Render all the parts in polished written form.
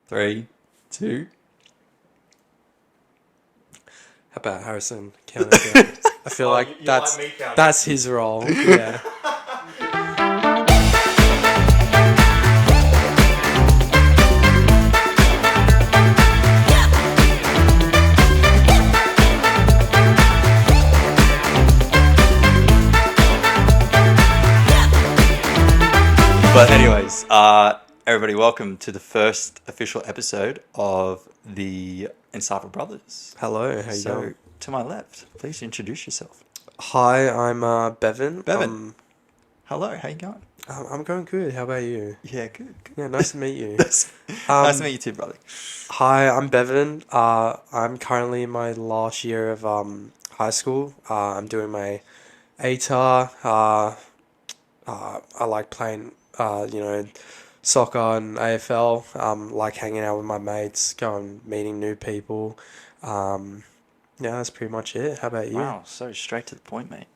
3, 2. How about Harrison counting down? I feel like that's his role. Yeah. But anyways, everybody, welcome to the first official episode of the Insightful Brothers. Hello, how you going? To my left, please introduce yourself. Hi, I'm Bevan. Bevan. Hello, how you going? I'm going good. How about you? Yeah, good. Yeah, nice to meet you. nice to meet you too, brother. Hi, I'm Bevan. I'm currently in my last year of high school. I'm doing my ATAR. I like playing, soccer and AFL. Like hanging out with my mates, going meeting new people. Yeah, that's pretty much it. How about you? Wow, so straight to the point, mate.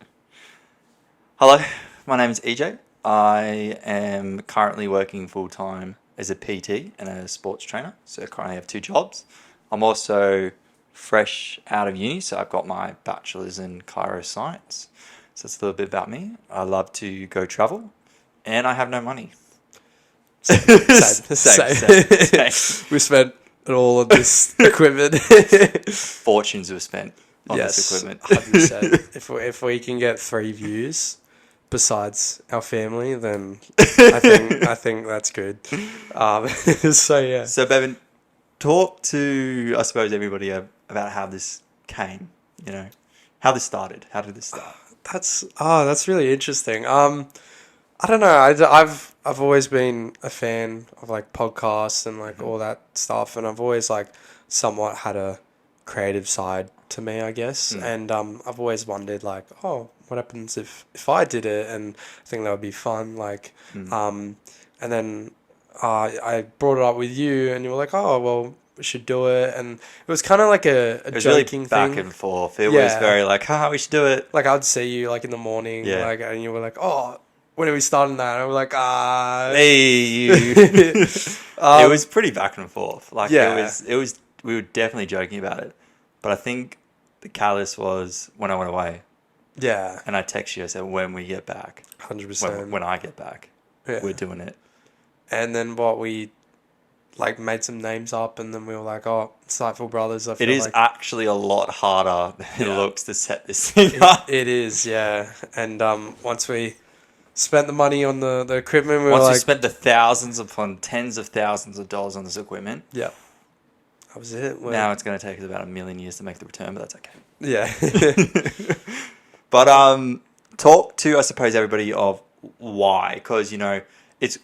Hello, my name is EJ. I am currently working full-time as a PT and a sports trainer. So I currently have 2 jobs. I'm also fresh out of uni, so I've got my bachelor's in Science. So that's a little bit about me. I love to go travel, and I have no money. Same. We spent it all on this equipment. Fortunes were spent on this equipment. 100%. If we can get 3 views besides our family, then I think that's good. So yeah. So Bevan, talk to I suppose everybody about how this came. You know, how this started. How did this start? That's really interesting. I don't know. I've always been a fan of like podcasts and like all that stuff, and I've always like somewhat had a creative side to me, I guess. And I've always wondered like, oh, what happens if I did it? And I think that would be fun. Like, and then I brought it up with you, and you were like, oh, well, we should do it. And it was kind of like a joking really back thing. and forth. It was very like, we should do it. Like I'd see you like in the morning, like, and you were like, oh, when are we starting that? And I was like, Hey, you. It was pretty back and forth. Like it was. We were definitely joking about it, but I think the catalyst was when I went away. Yeah. And I texted you. I said, when we get back, 100%. When I get back, we're doing it. And then we like made some names up, and then we were like, oh, Insightful Brothers. It is actually a lot harder than it looks to set this thing up. It is, yeah. And once we spent the money on the equipment, once we spent the thousands upon tens of thousands of dollars on this equipment. Yeah. That was it. Now it's going to take us about 1 million years to make the return, but that's okay. Yeah. But talk to, I suppose, everybody of why, because it's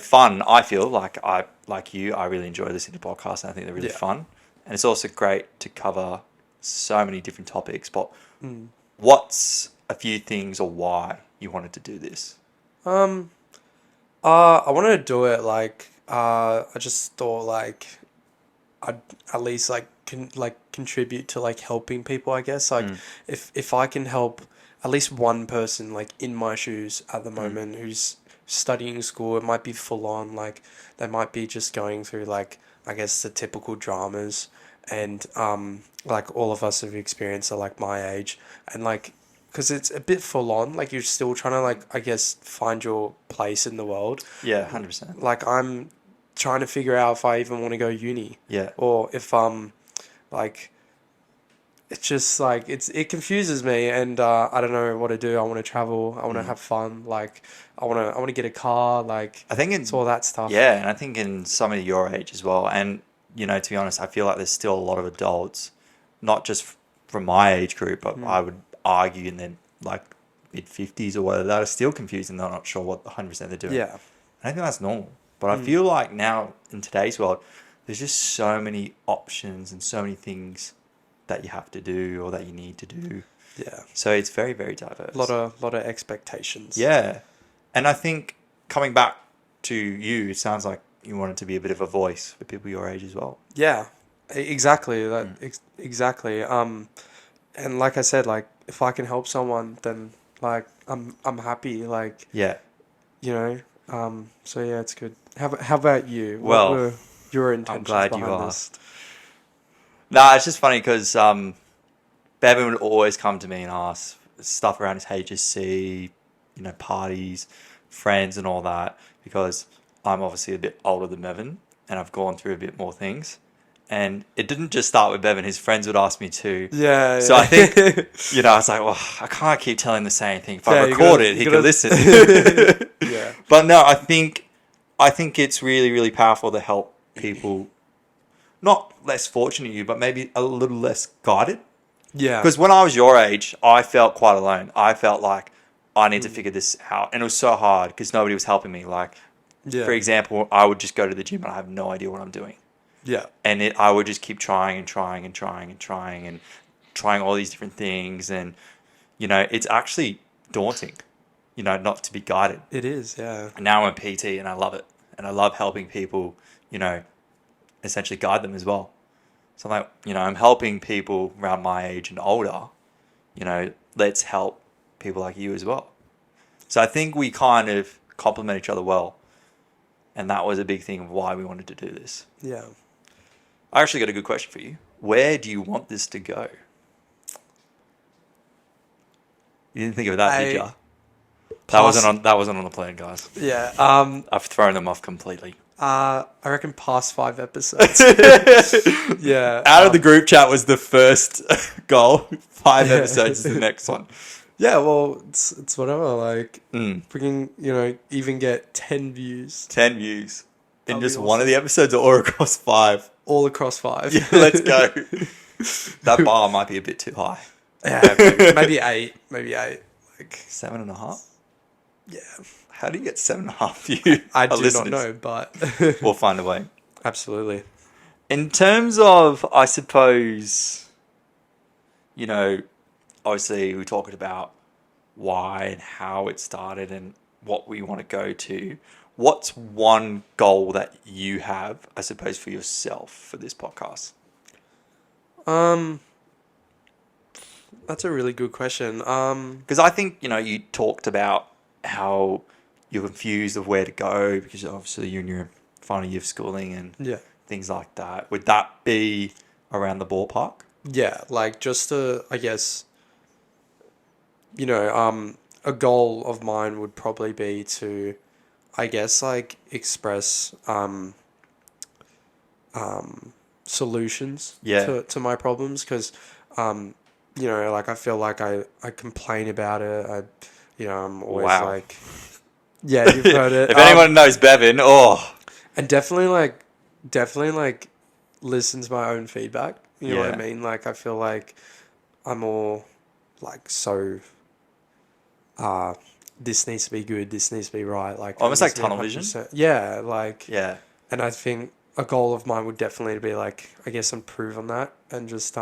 fun. I feel like I really enjoy listening to podcasts, and I think they're really fun, and it's also great to cover so many different topics. But what's a few things or why you wanted to do this? I wanted to do it like I just thought like I'd at least like contribute to like helping people, I guess. Like if I can help at least one person like in my shoes at the moment who's studying school, it might be full on, like they might be just going through like I guess the typical dramas, and like all of us have experienced at like my age, and like because it's a bit full on, like you're still trying to like I guess find your place in the world. Yeah, 100%. Like I'm trying to figure out if I even want to go uni. Yeah. Or if like it's just like it confuses me, and I don't know what to do. I want to travel. I want to have fun. Like I want to get a car. Like I think it's all that stuff. Yeah, and I think in somebody your age as well. And to be honest, I feel like there's still a lot of adults, not just from my age group, but I would argue in their like mid-50s or whatever, that are still confused and they're not sure what 100% they're doing. Yeah. I think that's normal. But I feel like now in today's world, there's just so many options and so many things that you have to do or that you need to do. Yeah. So it's very, very diverse. A lot of expectations. Yeah. And I think coming back to you, it sounds like you wanted to be a bit of a voice for people your age as well. Yeah. Exactly. Exactly. And like I said, like if I can help someone, then like I'm happy. Like yeah. So yeah, it's good. How about you? Well, your intentions glad you behind asked. Nah, it's just funny because Bevan would always come to me and ask stuff around his HSC, parties, friends and all that, because I'm obviously a bit older than Bevan and I've gone through a bit more things. And it didn't just start with Bevan, his friends would ask me too. Yeah. So I think, I was like, well, I can't keep telling the same thing. If I record it, he could listen. Yeah. But no, I think it's really, really powerful to help people, not less fortunate than you, but maybe a little less guided. Yeah. Because when I was your age, I felt quite alone. I felt like I need to figure this out. And it was so hard because nobody was helping me. Like, for example, I would just go to the gym and I have no idea what I'm doing. Yeah. And I would just keep trying and trying and trying and trying and trying all these different things. And, it's actually daunting, not to be guided. It is, yeah. And now I'm a PT and I love it. And I love helping people, essentially guide them as well. So I'm like, I'm helping people around my age and older, let's help people like you as well. So I think we kind of complement each other well. And that was a big thing of why we wanted to do this. Yeah. I actually got a good question for you. Where do you want this to go? You didn't think of that, did you? That wasn't on the plan, guys. Yeah. I've thrown them off completely. I reckon past 5 episodes. Yeah. Out of the group chat was the first goal. 5 episodes is the next one. Yeah, well, it's whatever. Like, Mm. freaking, even get 10 views 10 views. In That'd just be one of awesome. the episodes or across 5. all across 5. Yeah, let's go. That bar might be a bit too high. Yeah, maybe 8. Maybe 8. Like, 7.5? yeah. How do you get 7.5 views? I do not know, but We'll find a way. absolutely. In terms of, I suppose, obviously we talked about why and how it started and what we want to go to. What's one goal that you have, I suppose, for yourself for this podcast? That's a really good question. Because I think, you talked about how you're confused of where to go because obviously you're in your final year of schooling and Yeah. things like that. Would that be around the ballpark? Yeah, like just to, I guess, a goal of mine would probably be to, I guess, like express solutions to my problems because, like I feel like I complain about it. I'm always like, yeah, you've heard it. If anyone knows Bevan, and definitely like listen to my own feedback. You know what I mean? Like I feel like I'm all like so this needs to be good, this needs to be right. Like almost like tunnel 100%. vision. Yeah, like Yeah. and I think a goal of mine would definitely be like I guess improve on that and just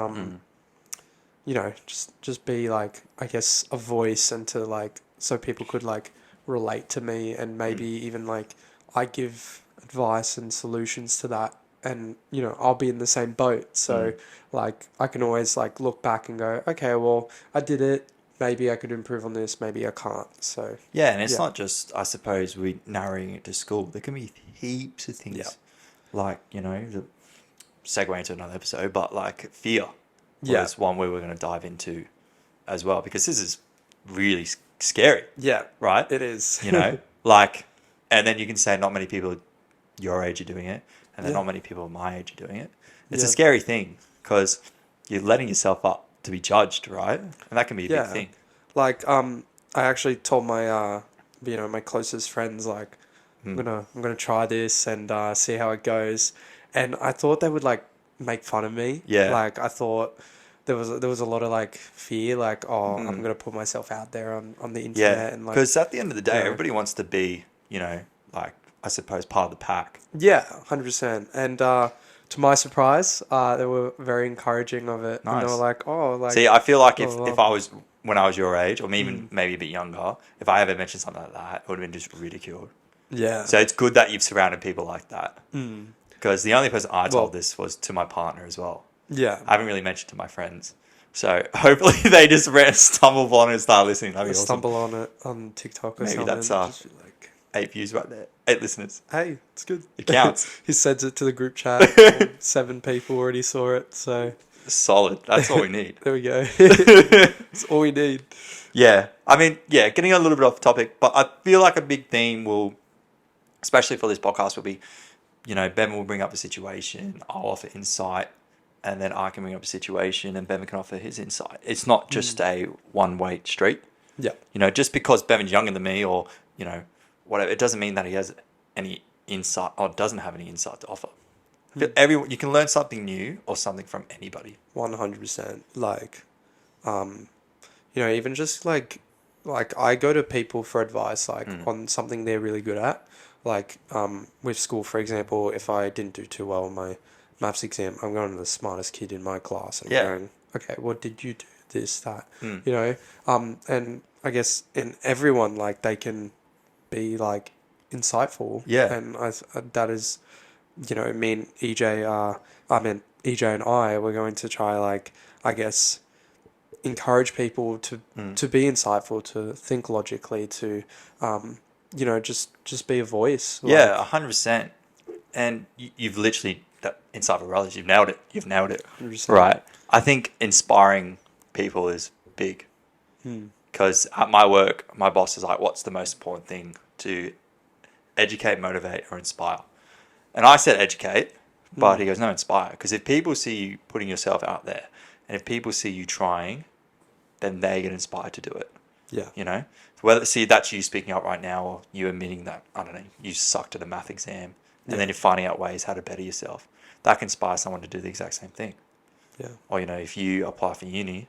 just be like I guess a voice and to like so people could like relate to me and maybe even like I give advice and solutions to that and I'll be in the same boat so like I can always like look back and go okay well I did it maybe I could improve on this maybe I can't so Yeah, and it's not just I suppose we narrowing it to school. There can be heaps of things like the segue into another episode, but like fear was one we were going to dive into as well because this is really scary. Yeah, right. It is. Like, and then you can say not many people your age are doing it, and then not many people my age are doing it. It's a scary thing because you're letting yourself up to be judged, right? And that can be a big thing. Like, I actually told my, my closest friends, like, I'm gonna try this and see how it goes, and I thought they would like make fun of me. Yeah. Like I thought there was a lot of like fear, like I'm gonna put myself out there on the internet and like because at the end of the day, everybody wants to be like I suppose part of the pack. Yeah, 100%. And to my surprise, they were very encouraging of it. Nice. And they were like, oh, like... See, I feel like if I was, when I was your age, or even maybe a bit younger, if I ever mentioned something like that, it would have been just ridiculed. Yeah. So it's good that you've surrounded people like that. Because the only person I told this was to my partner as well. Yeah. I haven't really mentioned to my friends. So hopefully they just stumble on it and start listening. That'd be awesome. Stumble on it on TikTok or Maybe something. that's Just be like... 8 views right there. 8 listeners. Hey, it's good. It counts. He sends it to the group chat. 7 people already saw it, so Solid. That's all we need. there we go. It's all we need. Yeah. I mean, yeah, getting a little bit off topic, but I feel like a big theme will, especially for this podcast, will be, Bevan will bring up a situation, I'll offer insight, and then I can bring up a situation and Bevan can offer his insight. It's not just a one-way street. Yeah. Just because Bevan's younger than me or, whatever, it doesn't mean that he has any insight or doesn't have any insight to offer. You can learn something new or something from anybody. 100%. Like, even just like I go to people for advice, like on something they're really good at. Like, with school, for example, if I didn't do too well in my maths exam, I'm going to the smartest kid in my class and going, okay, what did you do? This, that, and I guess in everyone, like, they can be like insightful. Yeah. And that is, me and EJ and I, we're going to try, like, I guess, encourage people to be insightful, to think logically, to, just be a voice. Yeah, 100%. And you've literally, that Insightful Brothers, you've nailed it. 100%. Right. I think inspiring people is big. Because at my work, my boss is like, what's the most important thing to educate, motivate, or inspire? And I said educate, but he goes, no, inspire. Because if people see you putting yourself out there, and if people see you trying, then they get inspired to do it. Yeah. Whether that's you speaking up right now, or you admitting that, I don't know, you sucked at a math exam, and then you're finding out ways how to better yourself. That can inspire someone to do the exact same thing. Yeah. Or, if you apply for uni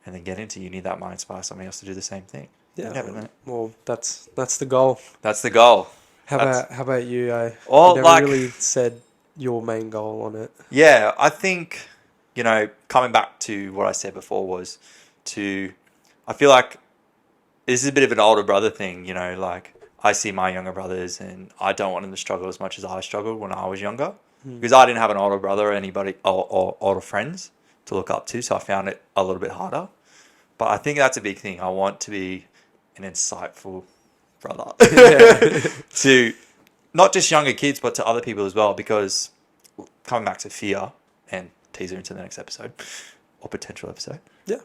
and then get into uni, that might inspire somebody else to do the same thing. Yeah. You never know. Well, that's the goal. That's the goal. How about you? Well, you never really said your main goal on it. Yeah, I think, coming back to what I said before was I feel like this is a bit of an older brother thing, like I see my younger brothers and I don't want them to struggle as much as I struggled when I was younger because I didn't have an older brother or anybody or older friends to look up to. So I found it a little bit harder, but I think that's a big thing. I want to be an insightful brother to not just younger kids, but to other people as well, because coming back to fear and teaser into the next episode or potential episode. Yeah.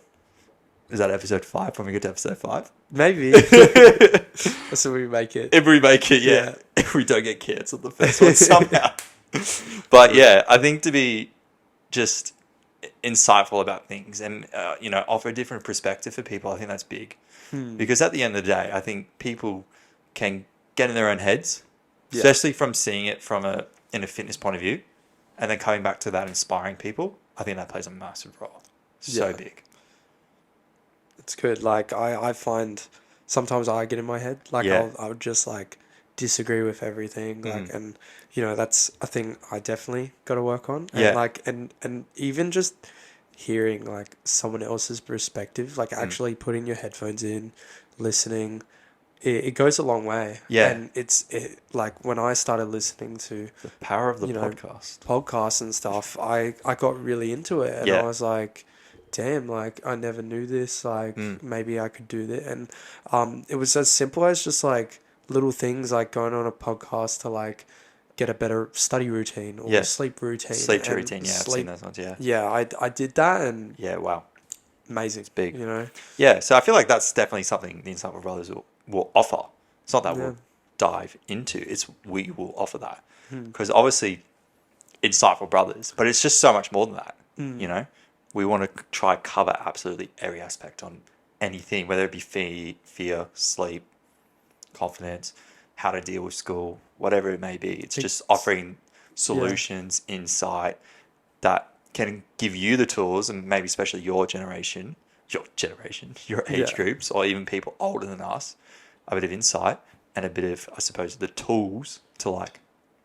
Is that episode 5 when we get to episode 5? Maybe. That's when we make it. If we make it, yeah. If we don't get cancelled the first one somehow. But yeah, I think to be just insightful about things and, offer a different perspective for people, I think that's big. Because at the end of the day, I think people can get in their own heads, especially from seeing it in a fitness point of view, and then coming back to that inspiring people. I think that plays a massive role. So big. It's good. Like, I find sometimes I get in my head. Like, I would just, like, disagree with everything. Like, and, that's a thing I definitely got to work on. And, like, and even just hearing, like, someone else's perspective, like, actually putting your headphones in, listening, it goes a long way. Yeah. And like, when I started listening to the power of the podcasts and stuff, I got really into it. And I was like, damn, like, I never knew this. Like, maybe I could do that. And it was as simple as just, like, little things like going on a podcast to, like, get a better study routine or sleep routine. Sleep routine, I've seen those ones, Yeah, I did that and... Yeah, wow. Amazing. It's big. Yeah, so I feel like that's definitely something the Insightful Brothers will offer. It's not that we'll dive into, it's we will offer that. Because obviously, Insightful Brothers, but it's just so much more than that, We want to try cover absolutely every aspect on anything, whether it be fear, sleep, confidence, how to deal with school, whatever it may be. It's just offering solutions, insight that can give you the tools, and maybe especially your age groups, or even people older than us, a bit of insight and a bit of, I suppose, the tools to, like,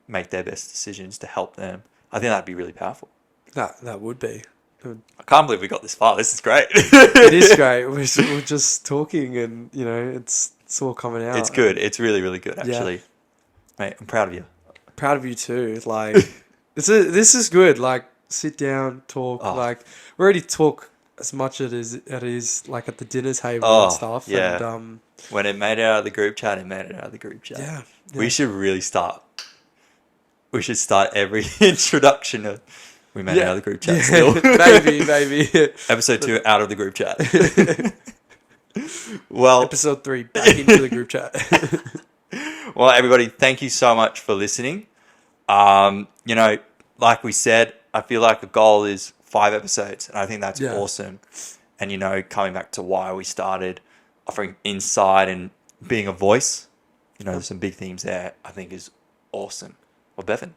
make their best decisions to help them. I think that'd be really powerful. That would be. I can't believe we got this far. This is great. It is great. We're just talking and, it's all coming out. It's good. It's really, really good, actually. Mate, I'm proud of you. Proud of you too. Like, this is good. Like, sit down, talk. Like, we already talk as much as it is like at the dinner table Oh, and stuff. yeah. And When it made it out of the group chat, it made it out of the group chat. yeah, We should really start. We should start every introduction of we made it out of the group chat yeah. still. maybe. Episode 2 out of the group chat. Well, Episode 3 back into the group chat. well, everybody, thank you so much for listening. You know, like we said, I feel like the goal is 5 episodes, and I think that's Yeah. awesome. And, you know, coming back to why we started offering insight and being a voice, you know, there's some big themes there, I think is awesome. Well, Bevan,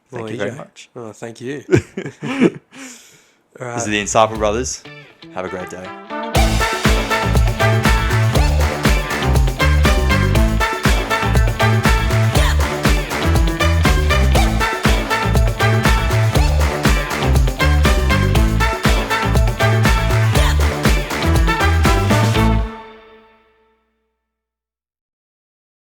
thank you very much. Oh, thank you. All right. This is the Insightful Brothers. Have a great day.